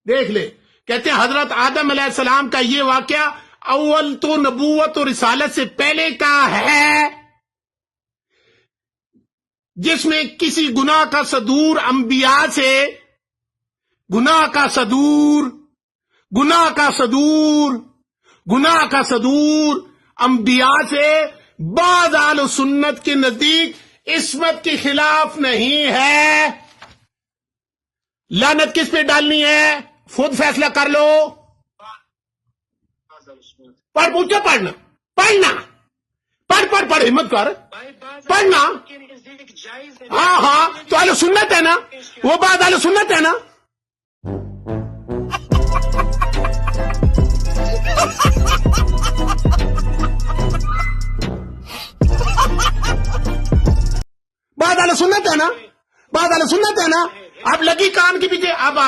دیکھ لے، کہتے ہیں حضرت آدم علیہ السلام کا یہ واقعہ اول تو نبوت اور رسالت سے پہلے کا ہے، جس میں کسی گناہ کا صدور انبیاء سے، گناہ کا صدور انبیاء سے بعض اہل سنت کے نزدیک عصمت کے خلاف نہیں ہے۔ لعنت کس پہ ڈالنی ہے؟ خود فیصلہ کر لو۔ پوچھو پڑھنا پڑھ ہمت کر پڑھنا۔ ہاں تو اہل سنت ہے نا، وہ بات اہل سنت ہے نا۔ بات اہل سنت ہے نا، اب لگی کان کے پیچھے۔ اب